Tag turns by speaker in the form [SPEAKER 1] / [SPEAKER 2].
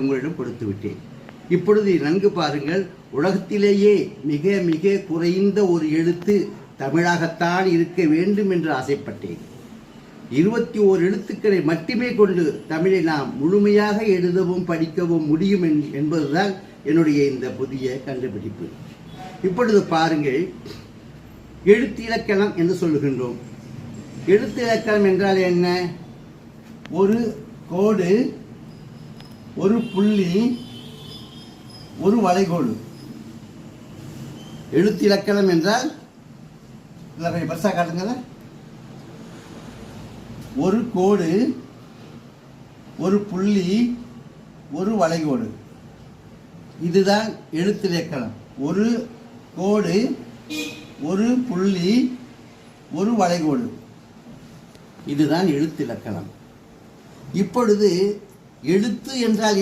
[SPEAKER 1] உங்களிடம் கொடுத்து விட்டேன். இப்பொழுது நன்கு பாருங்கள், உலகத்திலேயே மிக மிக குறைந்த ஒரு எழுத்து தமிழாகத்தான் இருக்க வேண்டும் என்று ஆசைப்பட்டேன். 21 எழுத்துக்களை மட்டுமே கொண்டு தமிழை நாம் முழுமையாக எழுதவும் படிக்கவும் முடியும் என்பதுதான் என்னுடைய இந்த புதிய கண்டுபிடிப்பு. இப்பொழுது பாருங்கள், எழுத்து இலக்கணம் என்று சொல்லுகின்றோம். எழுத்து இலக்கணம் என்றால் என்ன? ஒரு கோடு, ஒரு புள்ளி, ஒரு வளைகோடு. எழுத்து இலக்கணம் என்றால் பெருசாக காட்டுங்க. ஒரு கோடு, ஒரு புள்ளி, ஒரு வளைகோடு. இதுதான் எழுத்து இலக்கணம். ஒரு கோடு, ஒரு புள்ளி, ஒரு வளைகோடு. இதுதான் எழுத்து இலக்கணம். இப்பொழுது எழுத்து என்றால்